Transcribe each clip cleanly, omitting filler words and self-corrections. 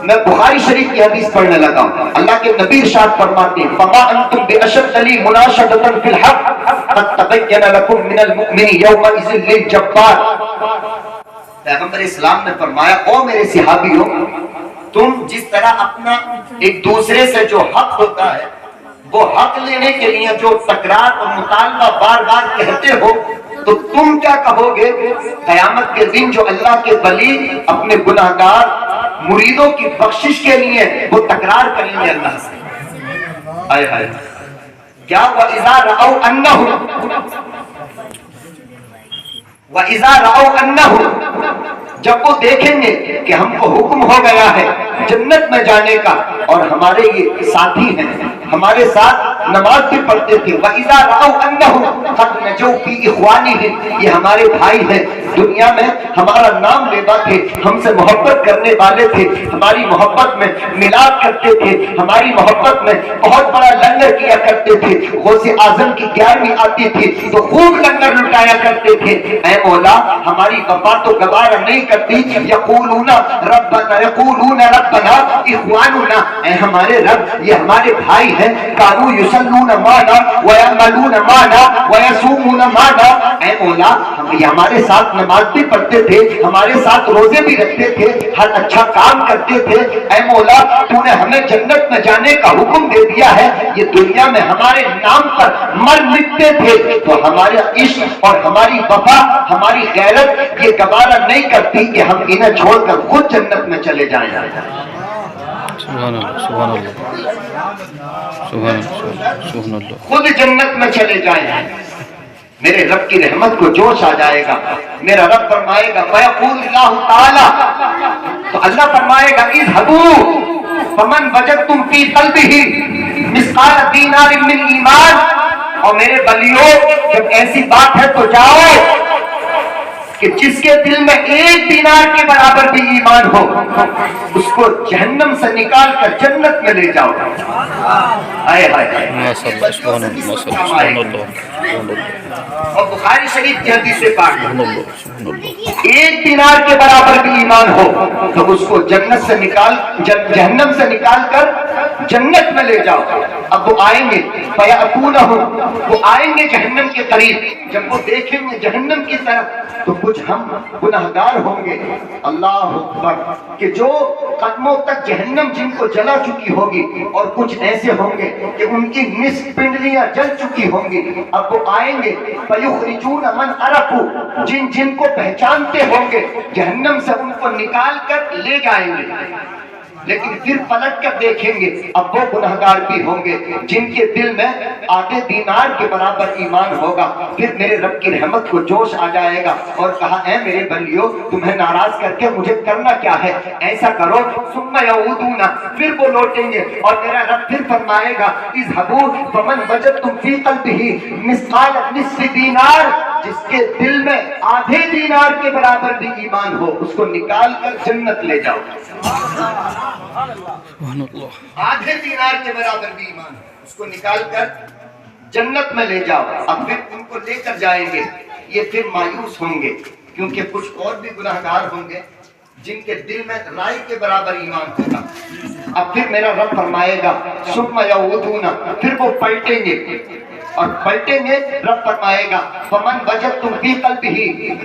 میں بخاری شریف کی حدیث پڑھنے لگا ہوں. اللہ کے نبی ارشاد فرماتے ہیں فما انتم باشد لی مناشدۃ فی الحق قد تبین لکم من المؤمن یومئذ للجبار. پیغمبر اسلام نے فرمایا او میرے صحابیوں، تم جس طرح اپنا ایک دوسرے سے جو حق ہوتا ہے وہ حق لینے کے لیے جو تکرار اور مطالبہ بار بار کہتے ہو، تو تم کیا کہو گے قیامت کے دن جو اللہ کے ولی اپنے گناہگار مریدوں کی بخشش کے لیے وہ تکرار کریں گے اللہ سے. آئے ہائے کیا وَإِذَا رَأَوْا أَنَّهُ جب وہ دیکھیں گے کہ ہم کو حکم ہو گیا ہے جنت میں جانے کا اور ہمارے یہ ساتھی ہیں ہمارے ساتھ نماز بھی پڑھتے تھے، وَإِذَا رَأَوْا أَنَّهُمْ قَدْ نَجَوْا فِي إِخْوَانِهِمْ یہ ہمارے بھائی ہیں، دنیا میں ہمارا نام لیوا تھے، ہم سے محبت کرنے والے تھے، ہماری محبت میں میلاد کرتے تھے، ہماری محبت میں بہت بڑا لنگر کیا کرتے تھے، غوث اعظم کی 11ویں آتی تھی تو خوب لنگر لٹایا کرتے تھے. اے مولا ہماری وفا تو گوارا نہیں کرتی. یقولون ربنا اخواننا اے ہمارے رب یہ ہمارے بھائی ہیں، کانوا یصلون معنا ویعملون معنا ویصومون معنا. اے مولا یہ ہمارے ساتھ نماز بھی پڑھتے تھے، ہمارے ساتھ روزے بھی رکھتے تھے، ہر اچھا کام کرتے تھے. اے مولا تو نے ہمیں جنت میں جانے کا حکم دے دیا ہے، یہ دنیا میں ہمارے نام پر مر مٹتے تھے تو ہمارا عشق اور ہماری وفا ہماری غیرت یہ گوارا نہیں کرتی کہ ہم انہیں چھوڑ کر خود جنت میں چلے جائیں. سبحان اللہ سبحان اللہ سبحان اللہ سبحان اللہ. خود جنت میں چلے جائیں. میرے رب کی رحمت کو جوش آ جائے گا. میرا رب فرمائے گا فیقول اللہ تعالی تو اللہ فرمائے گا اذهبوا فمن وجدتم فی قلبہ مثقال دینار من ایمان. اور میرے بلیوں جب ایسی بات ہے تو جاؤ کہ جس کے دل میں 1 دینار کے برابر بھی ایمان ہو اس کو جہنم سے نکال کر جنت میں لے جاؤ. آئے ہائے اور بخاری شریف کی حدیث پاک 1 دینار کے برابر بھی ایمان ہو تو اس کو جنت سے نکال جہنم سے نکال کر جنت میں لے جاؤ. اب وہ آئیں گے فَيَأْتُونَهُ وہ آئیں گے جہنم کے قریب. جب وہ دیکھیں گے جہنم کی طرف تو کچھ ہم گناہگار ہوں گے اللہ اکبر کہ جو قدموں تک جہنم جن کو جلا چکی ہوگی، اور کچھ ایسے ہوں گے کہ ان کی نصف پنڈلیاں جل چکی ہوں گی. اب وہ آئیں گے فَيُخْرِجُونَ مَنْ عَرَفُوا جن کو پہچانتے ہوں گے جہنم سے ان کو نکال کر لے جائیں گے. لیکن پھر پلٹ کر دیکھیں گے اب وہ گناہگار بھی ہوں گے جن کے دل میں آدھے دینار کے برابر ایمان ہوگا. پھر میرے رب کی رحمت کو جوش آ جائے گا اور کہا اے میرے بندیوں تمہیں ناراض کر کے مجھے کرنا کیا ہے، ایسا کرو ثم یعودون پھر وہ لوٹیں گے اور میرا رب پھر فرمائے گا اذهبوا فمن وجدتم فی قلبہ مثقال نصف دینار جس کے دل میں آدھے دینار کے برابر بھی ایمان ہو اس کو نکال کر جنت لے جاؤ. آدھے دینار کے برابر بھی ایمان اس کو نکال کر جنت میں لے جاؤ. اب پھر ان کو لے کر جائیں گے. یہ پھر مایوس ہوں گے کیونکہ کچھ اور بھی گناہگار ہوں گے جن کے دل میں رائی کے برابر ایمان ہوگا. اب پھر میرا رب فرمائے گا ثم یعودون پھر وہ پلٹیں گے اور پلٹیں گے. رب فرمائے گا فمن وجدتم فی قلبہ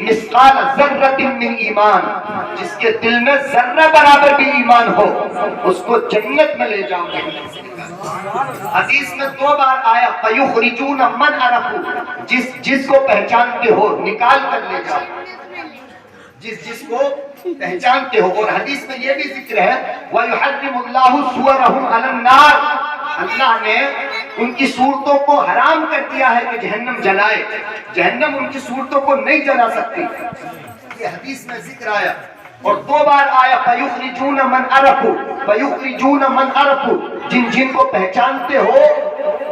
مثقال ذرۃ من ایمان جس کے دل میں ذرہ برابر بھی ایمان ہو اس کو جنت میں لے جاؤ گے. حدیث میں 2 بار آیا فیخرجون من عرفوا جس کو پہچانتے ہو نکال کر لے جاؤ. جس کو پہچانتے ہو. اور حدیث میں یہ بھی ذکر ہے وَيُحَرِّمُ اللَّهُ صُوَرَهُمْ عَلَى النَّارِ اللہ نے ان کی صورتوں کو حرام کر دیا ہے کہ جہنم جلائے. جہنم ان کی صورتوں کو نہیں جلا سکتی. یہ حدیث میں ذکر آیا. اور 2 بار آیا فَيُخْرِجُونَ مَنْ عَرَفُوا فَيُخْرِجُونَ مَنْ عَرَفُوا جن کو پہچانتے ہو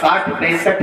60-65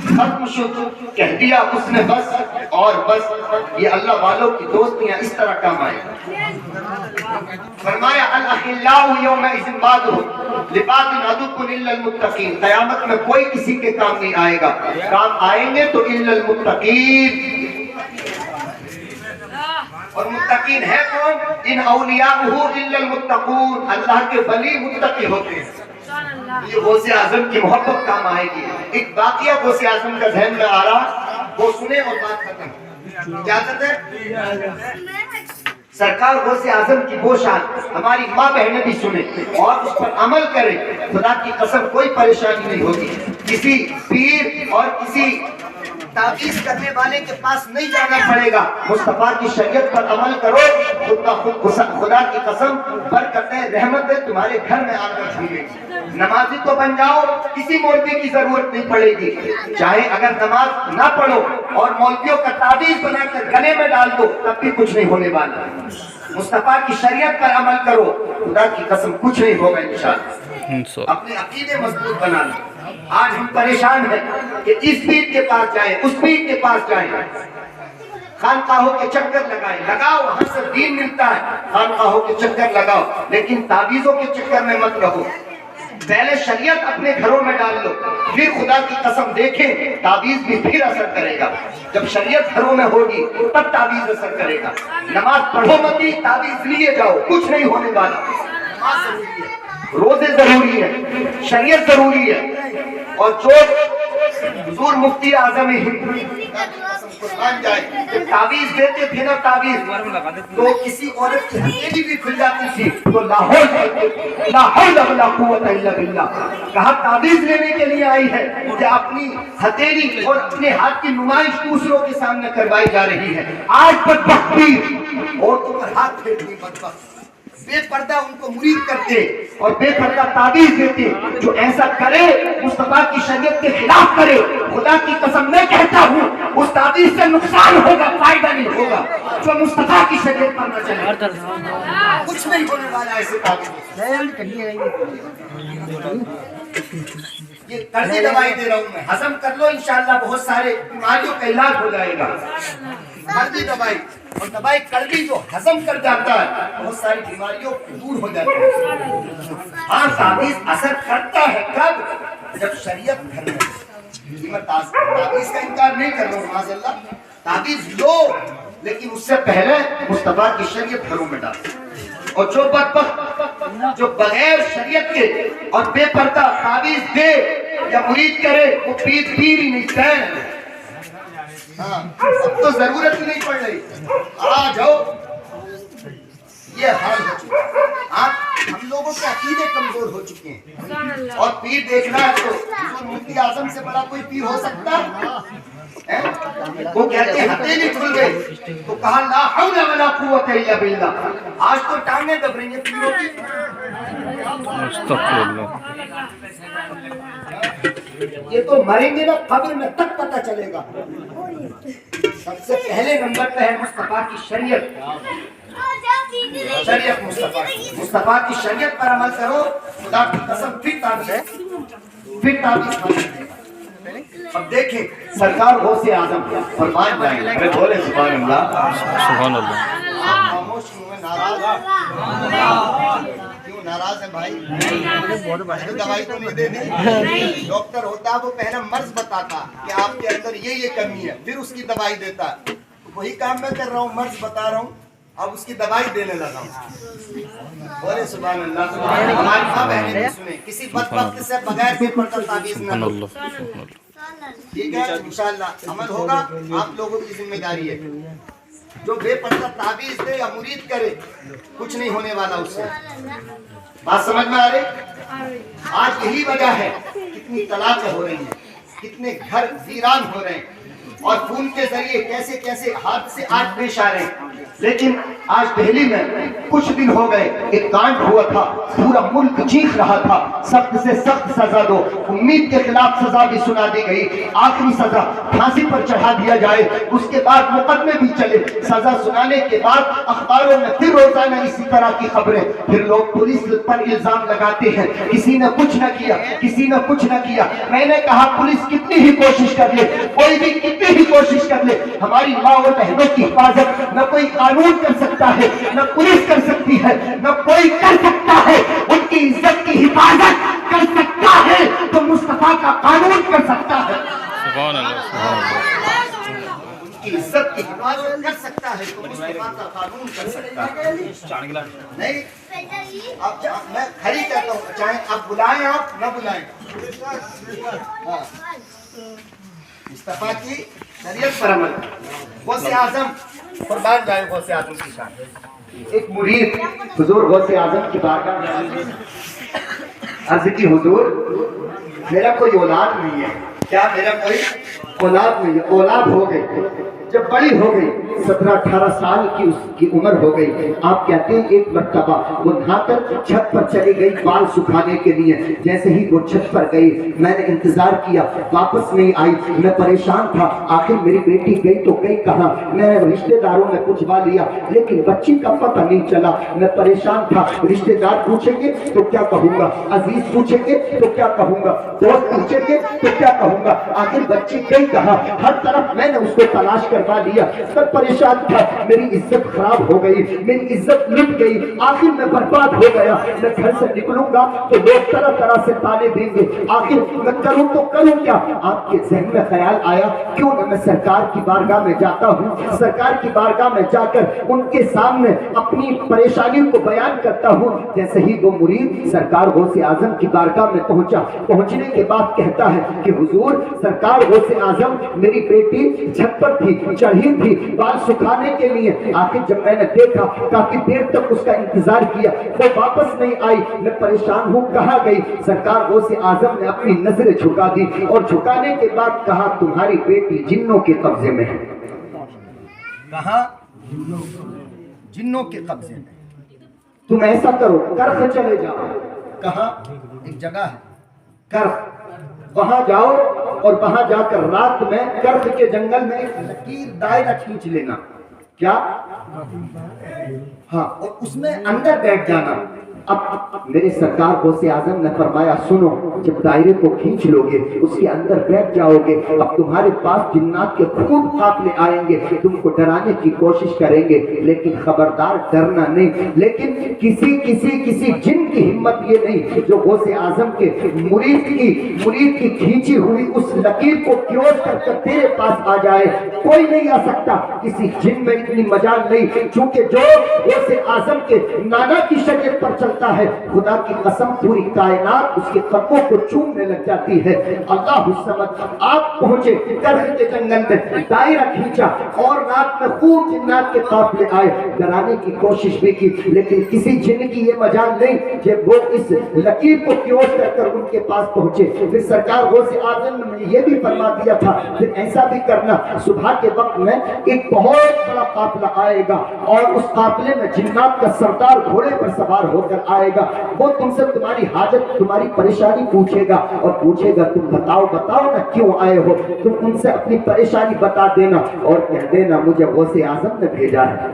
ختم شد کہہ دیا اس نے بس اور بس. یہ اللہ والوں کی دوستیاں اس طرح کام آئے. فرمایا الاخلاء یومئذ بعضهم لبعض عدو الا المتقین. قیامت میں کوئی کسی کے کام نہیں آئے گا. کام آئیں گے تو الا المتقین. اور متقین ہے کون؟ ان اولیاءہ الا المتقون. اللہ کے ولی متقی ہوتے ہیں. یہ غوث اعظم کی محبت کام آئے گی. ایک واقعہ غوث اعظم کا ذہن میں آ رہا, وہ سنے اور بات ختم. اجازت ہے؟ سرکار غوث اعظم کی وہ شان ہماری ماں بہنیں بھی سنیں اور اس پر عمل کریں. خدا کی قسم کوئی پریشانی نہیں ہوگی. کسی پیر اور کسی تعویذ کرنے والے کے پاس نہیں جانا پڑے گا. مصطفیٰ کی شریعت پر عمل کرو, خدا کی قسم برکتیں رحمتیں تمہارے گھر میں آ کر چھوئیں. نمازی تو بن جاؤ, کسی مولوی کی ضرورت نہیں پڑے گی. چاہے اگر نماز نہ پڑھو اور مولویوں کا تعویذ بنا کر گلے میں ڈال دو تب بھی کچھ نہیں ہونے والا. مصطفیٰ کی شریعت پر عمل کرو, خدا کی قسم کچھ نہیں ہوگا انشاءاللہ. اپنے عقیدے مضبوط بنا لو. آج ہم پریشان ہیں کہ اس پیر کے پاس جائیں, اس پیر کے پاس جائیں. خانقاہوں کے چکر لگائیں, لگاؤ, وہاں سے دین ملتا ہے. خانقاہوں کے چکر لگاؤ لیکن تعویذوں کے چکر میں مت رہو. پہلے شریعت اپنے گھروں میں ڈال لو, پھر خدا کی قسم دیکھیں تعویذ بھی پھر اثر کرے گا. جب شریعت گھروں میں ہوگی تب تعویذ اثر کرے گا. نماز پڑھو مت, تعویذ لیے جاؤ, کچھ نہیں ہونے والا. نماز ضروری ہے, روزے ضروری ہے, شریعت ضروری ہے. اور جو حضور مفتی اعظم ہند قربان جائے جب تعویذ دیتے تھے نا, تعویذ تو کسی عورت کی ہتھیلی بھی کھل جاتی تھی تو لا حول ولا قوت الا باللہ. کہا تعویذ لینے کے لیے آئی ہے کہ اپنی ہتھیلی اور اپنے ہاتھ کی نمائش دوسروں کے سامنے کروائی جا رہی ہے. آج بدبخت پیر عورتوں پر ہاتھ پھیرتی, بدبخت بے پردہ ان کو مرید کرتے اور بے پردہ تعویذ دیتے. جو ایسا کرے مصطفیٰ کی شریعت کے خلاف کرے, خدا کی قسم میں کہتا ہوں اس تعویذ سے نقصان ہوگا, فائدہ نہیں ہوگا. جو مصطفیٰ کی شریعت پر نہ چلے کچھ نہیں ہونے والا. ایسے تعویذ یہ قرضی دوائی دے رہا ہوں میں, ہضم کر لو انشاءاللہ بہت سارے بیماریوں کا علاج ہو جائے گا. قرضی دوائی اور دوائی کڑوی جو ہضم کر جاتا ہے بہت ساری بیماریوں دور ہو جاتی ہے. ہاں تعویذ اثر کرتا ہے کب؟ جب شریعت گھر میں. تعویذ کا انکار نہیں کر رہا ہوں معاذ اللہ, تعویذ لو لیکن اس سے پہلے مصطفیٰ کی شریعت گھروں میں ڈال. اور جو بدبخت جو بغیر شریعت کے اور بے پردہ تعویذ دے یا مرید کرے وہ پیر ہی نہیں ہے. ہاں اب تو ضرورت ہی نہیں پڑ رہی. آ جاؤ, یہ حال ہو چکا. ہم لوگوں کے عقیدے کمزور ہو چکے ہیں اور پیر دیکھنا ہے تو حضور مفتی اعظم سے بڑا کوئی پیر ہو سکتا ہے؟ وہ کہتے ہیں ہتھیلی کھل گئی تو کہا لا حول ولا قوت الا باللہ. آج تو ٹانگیں دب رہی ہیں پیروں کی. استغفر اللہ. یہ تو مریں گے نا قبر میں تک پتہ چلے گا. سب سے پہلے نمبر پہ ہے مصطفیٰ کی شریعت. شریعت مصطفیٰ کی شریعت پر عمل کرو, خدا کی قسم پھر تعویذ. اب دیکھیں سرکار غوث اعظم فرمان جائیں گے, بولے سبحان اللہ. سبحان اللہ. خاموش ہوئے, کیوں ناراض ہے بھائی؟ دوائی تو نہیں دینی. ڈاکٹر ہوتا وہ پہلے مرض بتاتا کہ آپ کے اندر یہ کمی ہے, پھر اس کی دوائی دیتا. وہی کام میں کر رہا ہوں, مرض بتا رہا ہوں, اب اس کی دوائی دینے لگا ہوں. بولے سبحان اللہ. ہماری ماں بہنیں بھی سنیں, کسی بدبخت سے بغیر بے پردہ تعویذ نہ لو. ٹھیک ہے, انشاءاللہ عمل ہوگا. آپ لوگوں کی ذمہ داری ہے. جو بے پردہ تعویذ دے یا مرید کرے کچھ نہیں ہونے والا اس سے. بات سمجھ میں آ رہی؟ آج یہی وجہ ہے کتنی طلاقیں ہو رہی ہیں, کتنے گھر ویران ہو رہے ہیں اور خون کے ذریعے کیسے کیسے حادثے آج پیش آ رہے ہیں. لیکن آج دہلی میں کچھ دن ہو گئے ایک کانڈ ہوا تھا, پورا ملک چیخ رہا تھا سخت سے سخت سزا دو. امید کے خلاف سزا بھی سنا دی گئی, آخری سزا پھانسی پر چڑھا دیا جائے, اس کے بعد مقدمے بھی چلے. سزا سنانے کے بعد اخباروں میں پھر روزانہ اسی طرح کی خبریں، پھر لوگ پولیس پر الزام لگاتے ہیں کسی نے کچھ نہ کیا، کسی نے کچھ نہ کیا۔ میں نے کہا پولیس کتنی ہی کوشش کر لے، کوئی بھی کتنی ہی کوشش کر لے، ہماری ماں اور بہنوں کی حفاظت نہ کوئی قانون کر سکتا ہے، نہ پولیس کر سکتی ہے، نہ کوئی کر سکتا ہے۔ ان کی عزت کی حفاظت کر سکتا ہے تو مصطفیٰ کا قانون کر سکتا ہے۔ سبحان اللہ، سبحان اللہ۔ کی عزت کی حفاظت کر سکتا ہے تو مصطفیٰ کا قانون کر سکتا ہے۔ نہیں اب میں کھڑی کہتا ہوں، چاہے آپ بلائیں آپ نہ بلائیں، ہاں مصطفیٰ کی شریعت پر عمل۔ غوث اعظم قربان جائے غوث اعظم کی شان۔ ایک مرید حضور غوث اعظم کی بارگاہ میں عرض کی، حضور میرا کوئی اولاد نہیں ہے، کیا میرا کوئی اولاد نہیں ہے؟ اولاد ہو گئی، جب بڑی ہو گئی 17-18 سال کی اس کی عمر ہو گئی، آپ کہتے ہیں ایک مرتبہ وہ نہا کر چھت پر چلی گئی بال سکھانے کے لیے۔ جیسے ہی وہ چھت پر گئی میں نے انتظار کیا، واپس نہیں آئی، میں پریشان تھا، آخر میری بیٹی گئی تو گئی کہاں؟ میں نے رشتہ داروں میں پوچھوا لیا لیکن بچی کا پتہ نہیں چلا، میں پریشان تھا۔ رشتہ دار پوچھیں گے تو کیا کہوں گا، عزیز پوچھیں گے تو کیا کہوں گا، دوست پوچھیں گے تو کیا کہوں گا، آخر بچی گئی کہاں؟ ہر طرف میں نے اس کو تلاش کروا لیا، میں پریشان تھا، میری عزت خراب ہو گئی، میری عزت لٹ گئی، آخر میں برباد ہو گیا۔ میں گھر سے نکلوں گا تو لوگ طرح طرح سے تانے دیں گے، آخر میں کروں تو کروں کیا؟ آپ کے ذہن میں خیال آیا کیوں نہ میں سرکار کی بارگاہ میں جاتا ہوں، سرکار کی بارگاہ میں جا کر ان کے سامنے اپنی پریشانی کو بیان کرتا ہوں۔ جیسے ہی وہ مرید سرکار غوث اعظم کی بارگاہ میں پہنچا، پہنچنے کے بعد کہتا ہے کہ حضور سرکار غوث اعظم میری بیٹی چھت پر تھی، چڑھی تھی بال سکھانے کے لیے، آخر جب میں نے دیکھا کافی دیر تک اس کا انتظار کیا، وہ واپس نہیں آئی، میں پریشان ہوں کہاں گئی؟ سرکار غوث اعظم نے اپنی نظریں جھکا دی اور جھکانے کے بعد کہا تمہاری بیٹی جنوں کے قبضے میں ہے۔ کہا جنوں کے قبضے میں، تم ایسا کرو کرخ چلے جاؤ۔ کہاں؟ ایک جگہ ہے کرخ، وہاں جاؤ اور وہاں جا کر رات میں کرخ کے جنگل میں ایک لکیر دائرہ کھینچ لینا۔ کیا؟ ہاں، اور اس میں اندر بیٹھ جانا۔ اب میرے سرکار غوث اعظم نے فرمایا سنو، جب دائرے کو کھینچ لو گے اس کے اندر بیٹھ جاؤ گے، اب تمہارے پاس جنات کے خوب قافلے آئیں گے، تم کو ڈرانے کی کوشش کریں گے لیکن خبردار ڈرنا نہیں۔ لیکن کسی جن کی ہمت یہ نہیں جو غوث اعظم کے مرید کی کھینچی ہوئی اس لکیر کو کیوز کر کر تیرے پاس آ جائے، کوئی نہیں آ سکتا، کسی جن میں اتنی مجال نہیں، چونکہ جو غوث اعظم کے نانا کی شریعت پر چلتا ہے خدا کی قسم پوری کائنات اس کے قدموں کو چومنے لگ جاتی ہے۔ اللہ الصمد۔ آپ پہنچے کرخ کے جنگل میں، دائرہ کھینچا اور رات میں خوب جنات کے قافلے آئے، ڈرانے کی کوشش بھی کی لیکن کسی جن کی یہ مجال نہیں جب وہ اس لکیر کو کیوز کر کر ان کے پاس پہنچے۔ پھر سرکار غوث اعظم نے یہ بھی فرما دیا تھا پھر ایسا بھی کرنا، صبح کے وقت میں ایک بہت بڑا قافلہ آئے گا اور اس قافلے میں جنات کا سردار گھوڑے پر سوار ہو کر آئے گا، وہ تم سے تمہاری حاجت تمہاری پریشانی پوچھے گا اور پوچھے گا تم بتاؤ نا کیوں آئے ہو، تم ان سے اپنی پریشانی بتا دینا اور کہہ دینا مجھے غوث اعظم نے بھیجا ہے،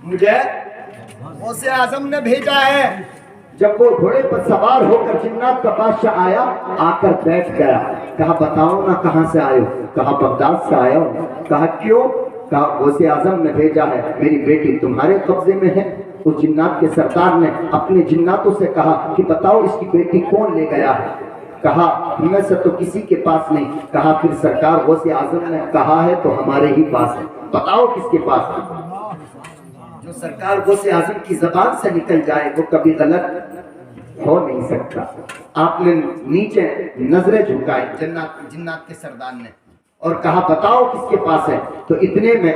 مجھے غوث اعظم نے بھیجا ہے۔ جب وہ گھوڑے پر سوار ہو کر جنات کا بادشاہ آیا، آ کر بیٹھ گیا، کہا بتاؤ نا کہاں سے آئے ہو؟ کہا بغداد سے آیا ہوں۔ کہا کیوں؟ کہا غوث اعظم نے بھیجا ہے، میری بیٹی تمہارے قبضے میں ہے۔ اس جنات کے سردار نے اپنے جناتوں سے کہا کہ بتاؤ اس کی بیٹی کون لے گیا ہے؟ کہا میں سے تو کسی کے پاس نہیں۔ کہا پھر سرکار غوث اعظم نے کہا ہے تو ہمارے ہی پاس ہے، بتاؤ کس کے پاس ہے؟ جو سرکار غوث اعظم کی زبان سے نکل جائے وہ کبھی غلط ہو نہیں سکتا۔ آپ نے نیچے نظریں جھکائے جنات کے سردار نے اور کہا بتاؤ کس کے پاس ہے؟ تو اتنے میں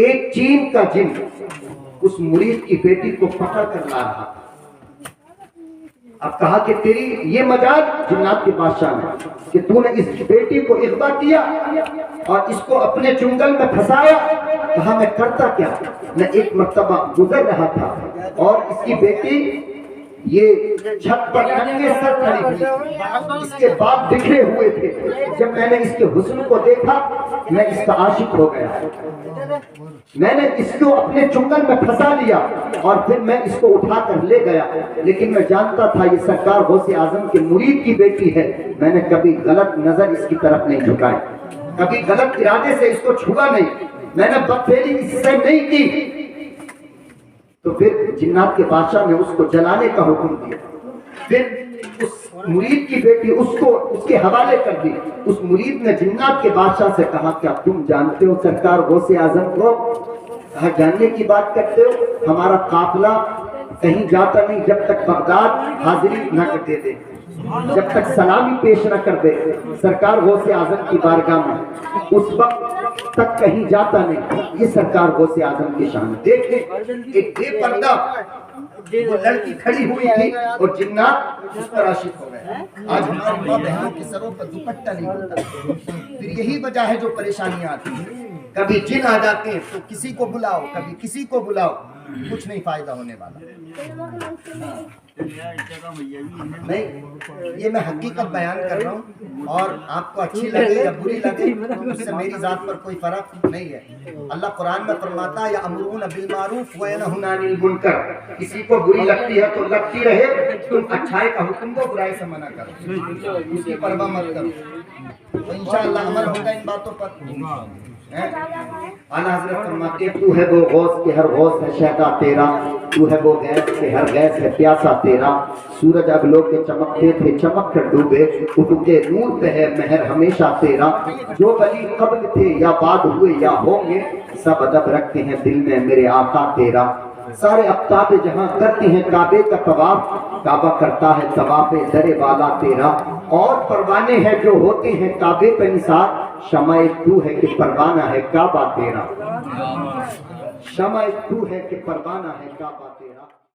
ایک چین کا جن اس مرید کی بیٹی کو پکڑ کر لا رہا تھا۔ اب کہا کہ تیری یہ مجال جنات کے بادشاہ نے کہ تو نے اس بیٹی کو اغوا کیا اور اس کو اپنے چنگل میں پھنسایا۔ کہا میں کرتا کیا؟ میں ایک مرتبہ گزر رہا تھا اور اس کی بیٹی یہ چھت پر ننگے سر کھڑی ہوئی تھی، اس کے باپ بکھرے ہوئے تھے۔ جب میں نے اس کے حسن کو دیکھا میں اس کا عاشق ہو گیا، میں نے اس کو اپنے چنگل میں پھنسا لیا اور پھر میں اس کو اٹھا کر لے گیا، لیکن میں جانتا تھا یہ سرکار غوث اعظم کے مرید کی بیٹی ہے۔ میں نے کبھی غلط نظر اس کی طرف نہیں جھکائی، کبھی غلط ارادے سے اس کو چھوا نہیں، میں نے بدفعلی اس سے نہیں کی۔ تو پھر جنات کے بادشاہ نے اس کو جلانے کا حکم دیا، پھر اس مرید کی بیٹی اس کے حوالے کر دی۔ اس مرید نے جنات کے بادشاہ سے کہا کیا تم جانتے ہو سرکار غوث اعظم کو؟ کہا جاننے کی بات کرتے ہو، ہمارا قافلہ کہیں جاتا نہیں جب تک بغداد حاضری نہ کر دے دے، جب تک سلامی پیش نہ کر دے سرکار غوث اعظم کی بارگاہ میں، اس وقت تک کہیں جاتا نہیں۔ یہ سرکار غوث اعظم کی شان۔ دیکھیں ایک بے پردہ وہ لڑکی کھڑی ہوئی تھی اور جنات اس پر عاشق ہو گئے۔ آج ہماری ماں بہنوں کے سروں پر دوپٹہ نہیں ہوتا، پھر یہی وجہ ہے جو پریشانیاں آتی ہیں۔ کبھی جن آ جاتے ہیں تو کسی کو بلاؤ، کبھی کسی کو بلاؤ، کچھ نہیں فائدہ ہونے والا۔ نہیں، یہ میں حقیقت بیان کر رہا ہوں، اور آپ کو اچھی لگے یا بری لگے اس سے میری ذات پر کوئی فرق نہیں ہے۔ اللہ قرآن میں فرماتا ہے یأمرون بالمعروف وینہون عن المنکر، کسی کو بری لگتی ہے تو لگتی رہے، تم اچھائی کا حکم دو، برائی سے منع کرو، اس کی پرواہ مت کرو، تو انشاءاللہ عمل ہوگا ان باتوں پر۔ اعلیٰ حضرت فرماتے تو ہے وہ غوث کے ہر غوث ہے شہدا تیرا، تو ہے وہ غیث کے ہر غیث ہے پیاسا تیرا، سورج اگلو کے چمکتے تھے چمک کر ڈوبے، اٹھتے نور پہ ہے مہر ہمیشہ تیرا، جو ولی قبل تھے یا بعد ہوئے یا ہوں گے، سب ادب رکھتے ہیں دل میں میرے آقا تیرا، سارے اقطاب جہاں کرتے ہیں کعبے کا طواف، کعبہ کرتا ہے طواف در والا تیرا، اور پروانے ہیں جو ہوتے ہیں کعبے پہ نثار، شمع تو ہے کہ پروانہ ہے کعبہ تیرا، شمع تو ہے کہ پروانہ ہے کعبہ تیرا۔